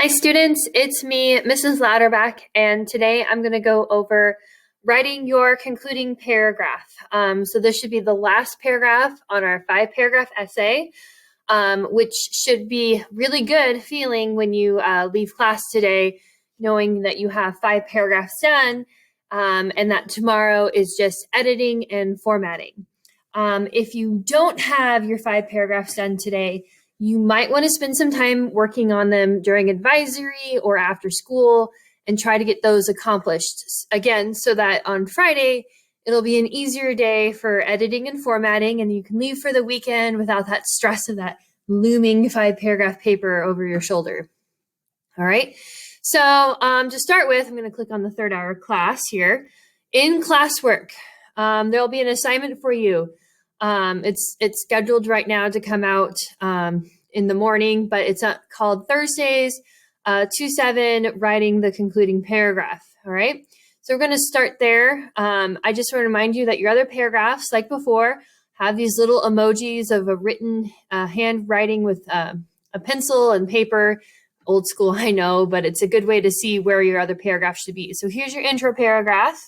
Hi students, it's me, Mrs. Louderback, and today I'm going to go over writing your concluding paragraph. So this should be the last paragraph on our 5-paragraph essay, which should be really good feeling when you leave class today, knowing that you have 5 paragraphs done, and that tomorrow is just editing and formatting. If you don't have your 5 paragraphs done today, you might want to spend some time working on them during advisory or after school and try to get those accomplished again, so that on Friday, it'll be an easier day for editing and formatting, and you can leave for the weekend without that stress of that looming 5-paragraph paper over your shoulder. All right. So to start with, I'm going to click on the 3rd hour class here. In classwork, there'll be an assignment for you. It's scheduled right now to come out in the morning, but it's called Thursdays, 2-7, writing the concluding paragraph. All right. So we're going to start there. I just want to remind you that your other paragraphs, like before, have these little emojis of a written handwriting with a pencil and paper. Old school, I know, but it's a good way to see where your other paragraph should be. So here's your intro paragraph.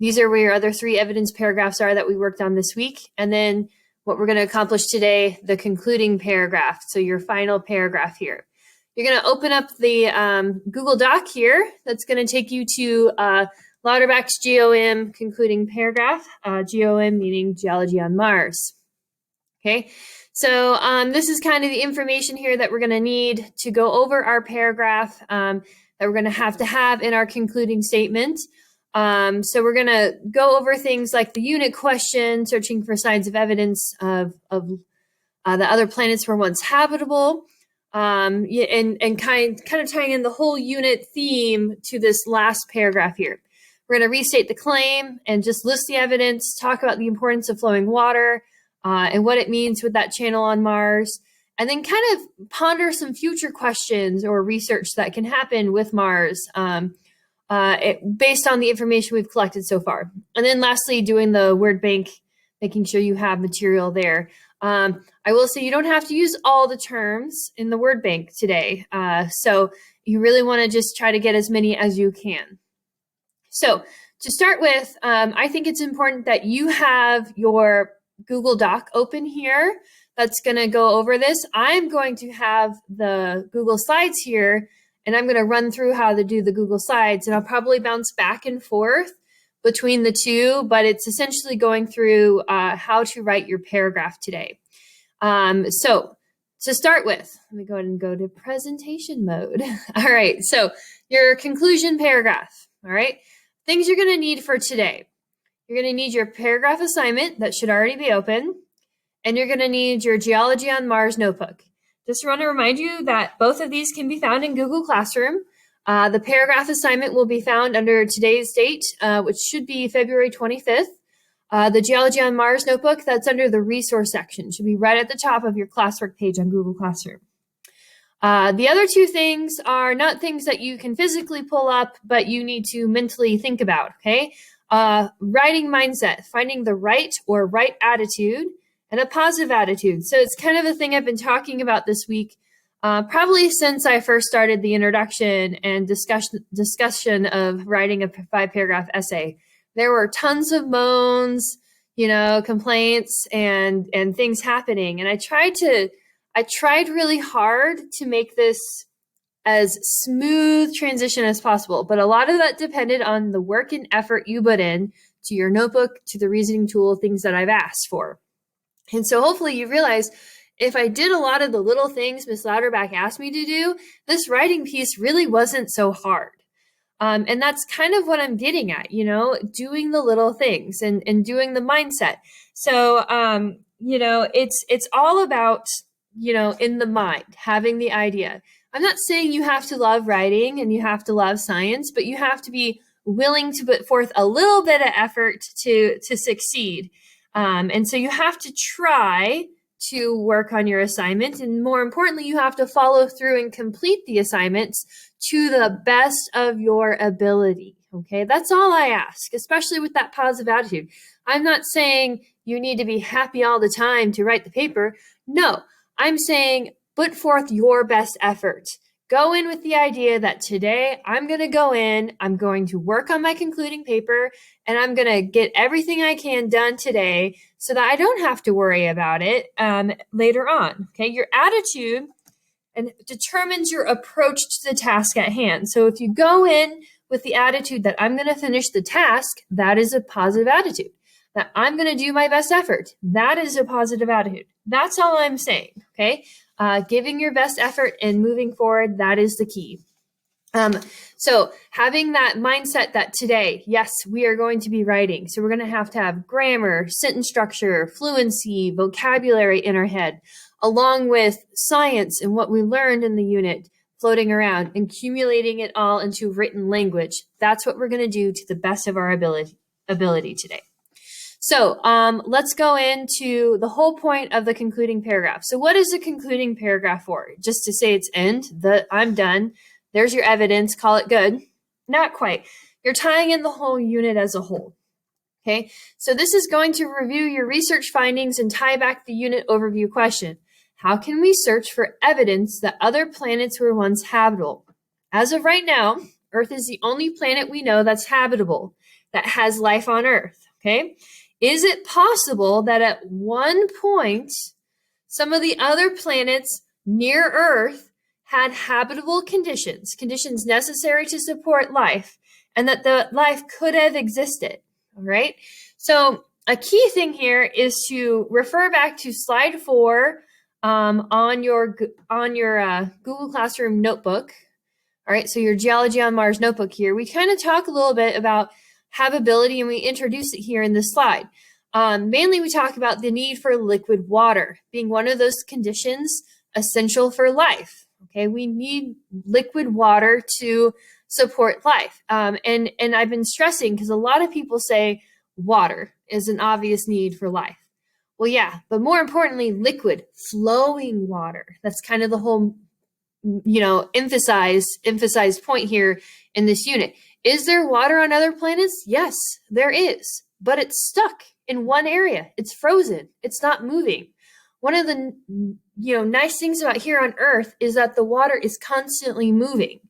These are where your other 3 evidence paragraphs are that we worked on this week. And then what we're going to accomplish today, the concluding paragraph. So your final paragraph here. You're going to open up the Google Doc here. That's going to take you to Louderback's GoM concluding paragraph, GoM meaning Geology on Mars. Okay, so this is kind of the information here that we're going to need to go over our paragraph that we're going to have in our concluding statement. So we're going to go over things like the unit question, searching for signs of evidence of the other planets were once habitable, and kind of tying in the whole unit theme to this last paragraph here. We're going to restate the claim and just list the evidence, talk about the importance of flowing water and what it means with that channel on Mars, and then kind of ponder some future questions or research that can happen with Mars based on the information we've collected so far. And then lastly, doing the word bank, making sure you have material there. I will say you don't have to use all the terms in the word bank today. So you really want to just try to get as many as you can. So to start with, I think it's important that you have your Google Doc open here. That's going to go over this. I'm going to have the Google Slides here, and I'm going to run through how to do the Google Slides, and I'll probably bounce back and forth between the two, but it's essentially going through how to write your paragraph today. So to start with, let me go ahead and go to presentation mode. All right, so your conclusion paragraph, all right? Things you're going to need for today. You're going to need your paragraph assignment that should already be open, and you're going to need your Geology on Mars notebook. Just want to remind you that both of these can be found in Google Classroom. The paragraph assignment will be found under today's date, which should be February 25th. The Geology on Mars notebook, that's under the resource section, should be right at the top of your classwork page on Google Classroom. The other 2 things are not things that you can physically pull up, but you need to mentally think about, okay? Writing mindset, finding the right or right attitude, and a positive attitude. So it's kind of a thing I've been talking about this week, probably since I first started the introduction and discussion of writing a 5-paragraph essay. There were tons of moans, complaints and things happening. And I tried really hard to make this as smooth transition as possible. But a lot of that depended on the work and effort you put in to your notebook, to the reasoning tool, things that I've asked for. And so hopefully you realize if I did a lot of the little things Ms. Louderback asked me to do, this writing piece really wasn't so hard. And that's kind of what I'm getting at, doing the little things and doing the mindset. So, it's all about, in the mind, having the idea. I'm not saying you have to love writing and you have to love science, but you have to be willing to put forth a little bit of effort to succeed. And so you have to try to work on your assignment. And more importantly, you have to follow through and complete the assignments to the best of your ability. Okay, that's all I ask, especially with that positive attitude. I'm not saying you need to be happy all the time to write the paper. No, I'm saying put forth your best effort. go in with the idea that today I'm going to go in, I'm going to work on my concluding paper, and I'm going to get everything I can done today so that I don't have to worry about it later on. Okay, your attitude and determines your approach to the task at hand. So if you go in with the attitude that I'm going to finish the task, that is a positive attitude. That I'm going to do my best effort, that is a positive attitude. That's all I'm saying, okay? Giving your best effort and moving forward, that is the key. So having that mindset that today, yes, we are going to be writing. So we're going to have grammar, sentence structure, fluency, vocabulary in our head, along with science and what we learned in the unit floating around and accumulating it all into written language. That's what we're going to do to the best of our ability today. So let's go into the whole point of the concluding paragraph. So what is the concluding paragraph for? Just to say it's end, I'm done. There's your evidence, call it good. Not quite. You're tying in the whole unit as a whole. Okay, so this is going to review your research findings and tie back the unit overview question. How can we search for evidence that other planets were once habitable? As of right now, Earth is the only planet we know that's habitable, that has life on Earth. Okay, is it possible that at one point, some of the other planets near Earth had habitable conditions necessary to support life, and that the life could have existed? All right. So a key thing here is to refer back to slide 4 on your Google Classroom notebook. All right. So your Geology on Mars notebook here. We kind of talk a little bit about habitability, and we introduce it here in this slide. Mainly, we talk about the need for liquid water being one of those conditions essential for life. Okay, we need liquid water to support life. And I've been stressing because a lot of people say water is an obvious need for life. Well, yeah, but more importantly, liquid flowing water. That's kind of the whole, emphasized point here in this unit. Is there water on other planets? Yes, there is, but it's stuck in one area. It's frozen. It's not moving. One of the nice things about here on Earth is that the water is constantly moving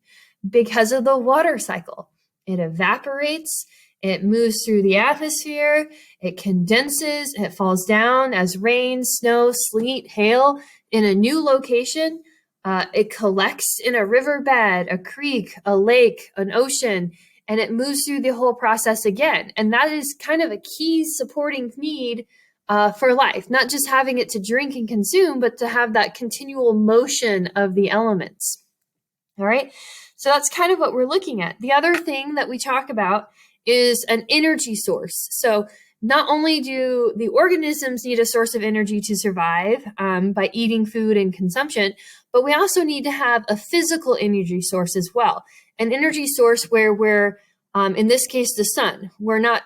because of the water cycle. It evaporates, it moves through the atmosphere, it condenses, it falls down as rain, snow, sleet, hail in a new location. It collects in a riverbed, a creek, a lake, an ocean, and it moves through the whole process again. And that is kind of a key supporting need for life, not just having it to drink and consume, but to have that continual motion of the elements. All right. So that's kind of what we're looking at. The other thing that we talk about is an energy source. So not only do the organisms need a source of energy to survive by eating food and consumption, but we also need to have a physical energy source as well. An energy source where we're, in this case, the sun. We're not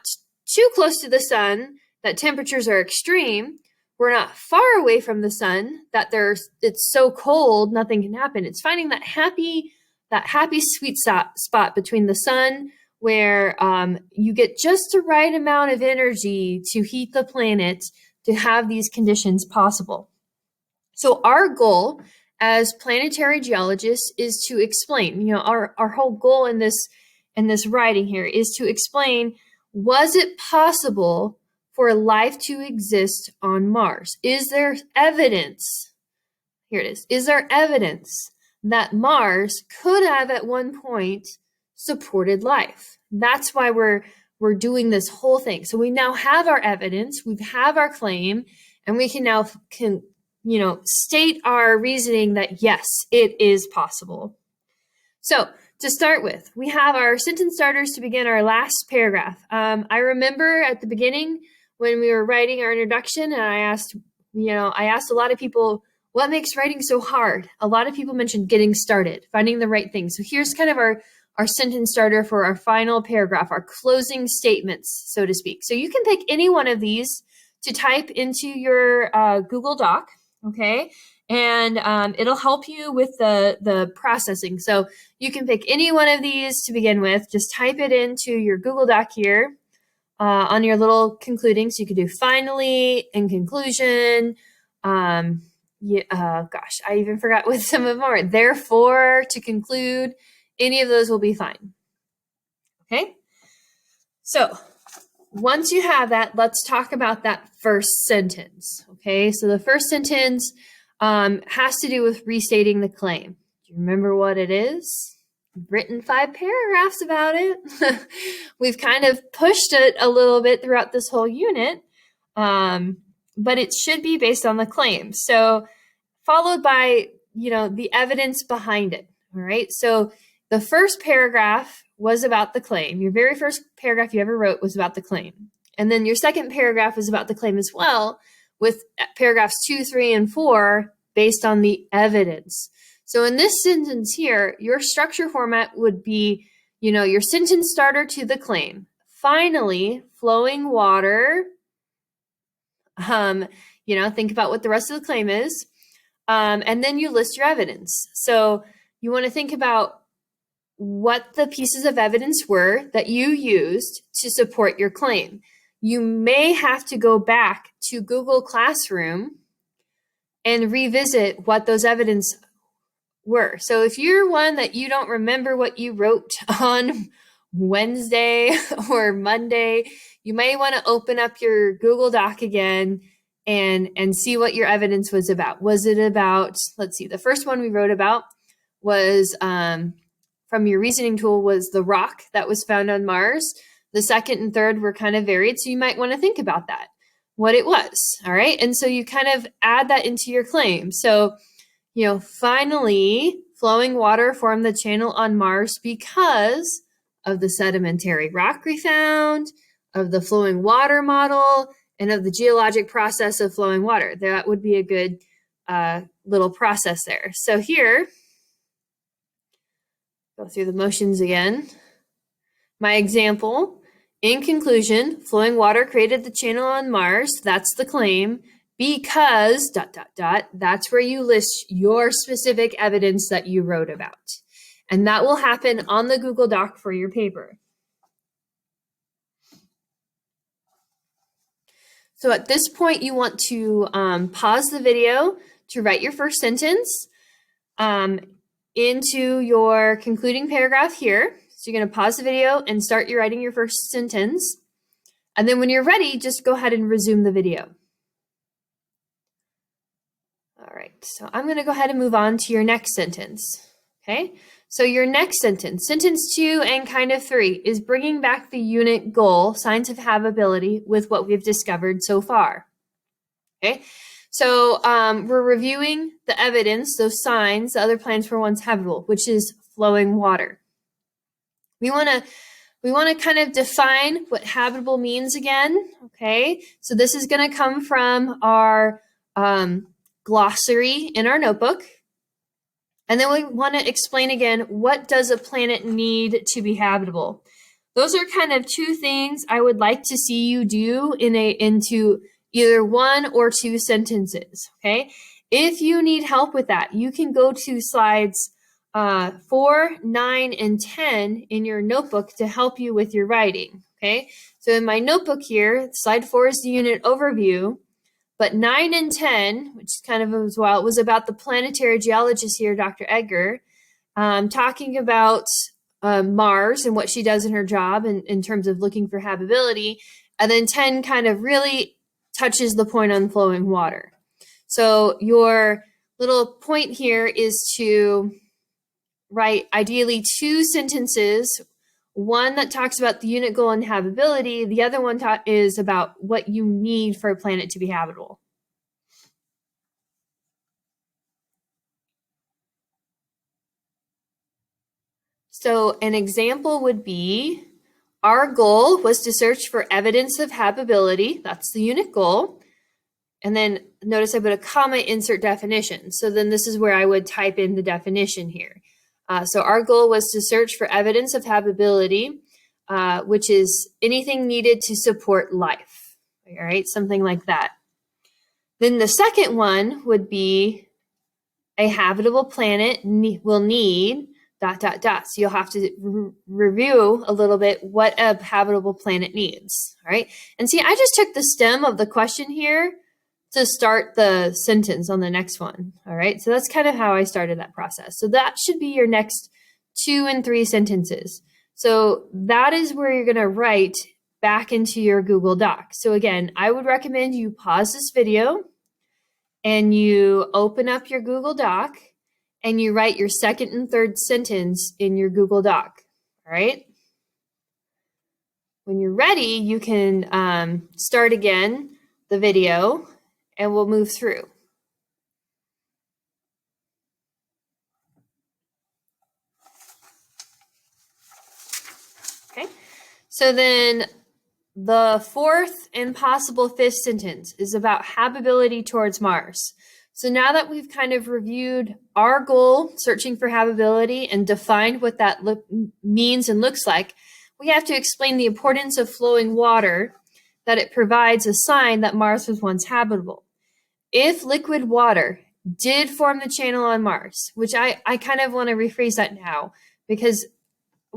too close to the sun that temperatures are extreme. We're not far away from the sun that it's so cold nothing can happen. It's finding that happy sweet spot between the sun where you get just the right amount of energy to heat the planet to have these conditions possible. So our goal as planetary geologists is to explain, our whole goal in this writing here is to explain, was it possible for life to exist on Mars? Is there evidence? Here it is. Is there evidence that Mars could have at one point supported life? That's why we're doing this whole thing. So we now have our evidence, we have our claim, and we can now state our reasoning that yes, it is possible. So to start with, we have our sentence starters to begin our last paragraph. I remember at the beginning when we were writing our introduction, and I asked a lot of people, what makes writing so hard? A lot of people mentioned getting started, finding the right thing. So here's kind of our sentence starter for our final paragraph, our closing statements, so to speak. So you can pick any one of these to type into your Google Doc, okay? And it'll help you with the processing. So you can pick any one of these to begin with. Just type it into your Google Doc here on your little concluding. So you could do finally, in conclusion, gosh, I even forgot what some of them are. Therefore, to conclude, any of those will be fine. Okay? So once you have that, let's talk about that first sentence. Okay? So the first sentence has to do with restating the claim. Do you remember what it is? I've written 5 paragraphs about it. We've kind of pushed it a little bit throughout this whole unit, but it should be based on the claim. So followed by, the evidence behind it. All right. So the first paragraph was about the claim. Your very first paragraph you ever wrote was about the claim. And then your second paragraph is about the claim as well, with paragraphs 2, 3, and 4 based on the evidence. So in this sentence here, your structure format would be, your sentence starter to the claim. Finally, flowing water. Think about what the rest of the claim is. And then you list your evidence. So you want to think about what the pieces of evidence were that you used to support your claim. You may have to go back to Google Classroom and revisit what those evidence were. So if you're one that you don't remember what you wrote on Wednesday or Monday, you may want to open up your Google Doc again and see what your evidence was about. Was it about, let's see, the first one we wrote about was from your reasoning tool was the rock that was found on Mars. The second and third were kind of varied, so you might want to think about that, what it was, all right? And so you kind of add that into your claim. So, finally, flowing water formed the channel on Mars because of the sedimentary rock we found, of the flowing water model, and of the geologic process of flowing water. That would be a good little process there. So here, go through the motions again. My example, in conclusion, flowing water created the channel on Mars. That's the claim. Because ... That's where you list your specific evidence that you wrote about. And that will happen on the Google Doc for your paper. So at this point, you want to pause the video to write your first sentence into your concluding paragraph here. So you're going to pause the video and start your writing your first sentence. And then when you're ready, just go ahead and resume the video. All right, so I'm going to go ahead and move on to your next sentence. Okay, so your next sentence, sentence 2 and kind of 3, is bringing back the unit goal, signs of habitability, with what we've discovered so far. Okay, so we're reviewing the evidence, those signs, the other planets were once habitable, which is flowing water. We want to kind of define what habitable means again. Okay, so this is going to come from our glossary in our notebook. And then we want to explain again, what does a planet need to be habitable? Those are kind of 2 things I would like to see you do into either 1 or 2 sentences, okay? If you need help with that, you can go to slides 4, 9, and 10 in your notebook to help you with your writing, okay? So in my notebook here, slide 4 is the unit overview. But 9 and 10, which is kind of as well, was about the planetary geologist here, Dr. Edgar, talking about Mars and what she does in her job in terms of looking for habitability. And then 10 kind of really touches the point on flowing water. So your little point here is to write ideally 2 sentences, one that talks about the unit goal and habitability. The other one is about what you need for a planet to be habitable. So an example would be, our goal was to search for evidence of habitability. That's the unit goal. And then notice I put a comma, insert definition. So then this is where I would type in the definition here. So our goal was to search for evidence of habitability, which is anything needed to support life, all right? Something like that. Then the second one would be, a habitable planet will need ... So you'll have to review a little bit what a habitable planet needs, all right? And see, I just took the stem of the question here, to start the sentence on the next one. All right, so that's kind of how I started that process. So that should be your next 2 and 3 sentences. So that is where you're going to write back into your Google Doc. So again, I would recommend you pause this video and you open up your Google Doc and you write your second and third sentence in your Google Doc. All right. When you're ready, you can start again the video and we'll move through. Okay. So then the fourth and possible fifth sentence is about habitability towards Mars. So now that we've kind of reviewed our goal, searching for habitability, and defined what that means and looks like, we have to explain the importance of flowing water, that it provides a sign that Mars was once habitable. If liquid water did form the channel on Mars, which I kind of want to rephrase that now, because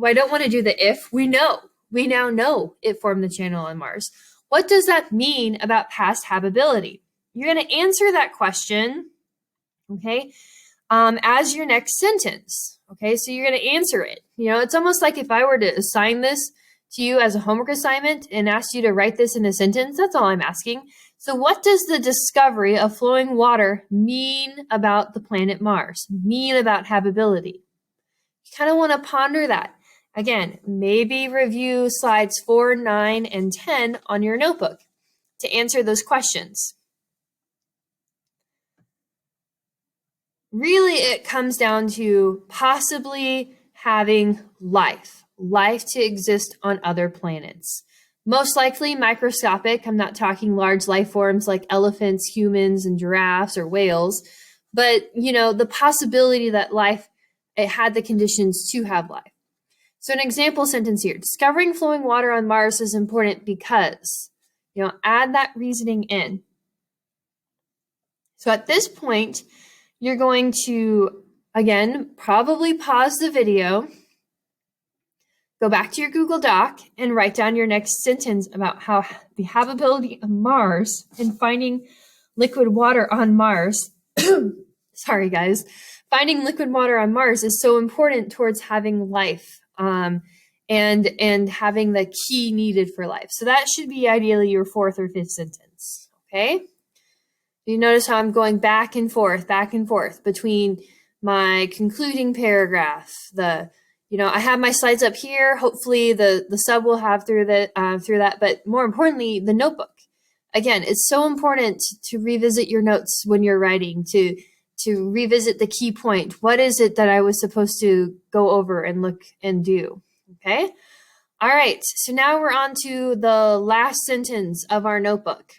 I don't want to do the if. We now know it formed the channel on Mars. What does that mean about past habitability? You're going to answer that question, okay, as your next sentence. Okay, so you're going to answer it. You know, it's almost like if I were to assign this to you as a homework assignment and ask you to write this in a sentence, that's all I'm asking. So what does the discovery of flowing water mean about the planet Mars, mean about habitability? You kind of want to ponder that. Again, maybe review slides 4, 9, and 10 on your notebook to answer those questions. Really, it comes down to possibly having life to exist on other planets. Most likely microscopic. I'm not talking large life forms like elephants, humans, and giraffes or whales, but you know, the possibility that life, it had the conditions to have life. So an example sentence here, discovering flowing water on Mars is important because, you know, add that reasoning in. So at this point, you're going to, again, probably pause the video, go back to your Google Doc and write down your next sentence about how the habitability of Mars and finding liquid water on Mars, sorry guys, finding liquid water on Mars is so important towards having life. And having the key needed for life. So that should be ideally your fourth or fifth sentence, okay? You notice how I'm going back and forth between my concluding paragraph, I have my slides up here. Hopefully the sub will have through that, but more importantly, the notebook. Again, it's so important to revisit your notes when you're writing, to revisit the key point. What is it that I was supposed to go over and look and do? Okay. All right. So now we're on to the last sentence of our notebook.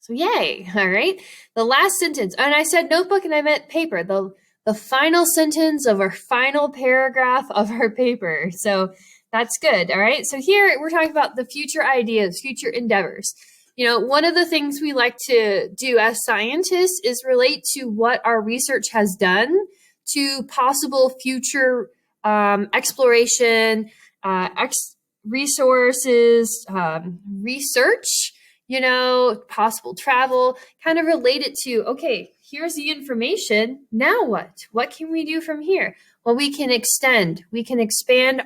So yay. All right. The last sentence, and I said notebook and I meant paper, the final sentence of our final paragraph of our paper. So that's good. All right. So here we're talking about the future ideas, future endeavors. You know, one of the things we like to do as scientists is relate to what our research has done to possible future exploration, resources, research, you know, possible travel, kind of relate it to, okay, here's the information. Now what? What can we do from here? Well, we can expand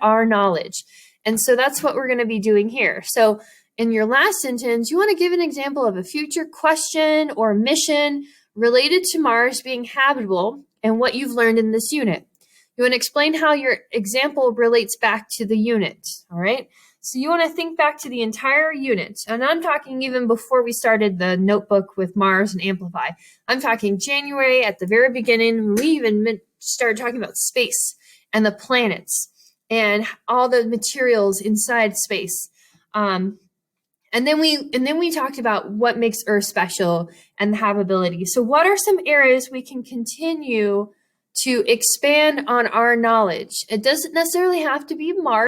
our knowledge. And so that's what we're going to be doing here. So in your last sentence, you want to give an example of a future question or mission related to Mars being habitable and what you've learned in this unit. You want to explain how your example relates back to the unit, all right? So you want to think back to the entire unit. And I'm talking even before we started the notebook with Mars and Amplify. I'm talking January at the very beginning. We even started talking about space and the planets and all the materials inside space. And then we talked about what makes Earth special and the habitability. So what are some areas we can continue to expand on our knowledge? It doesn't necessarily have to be Mars.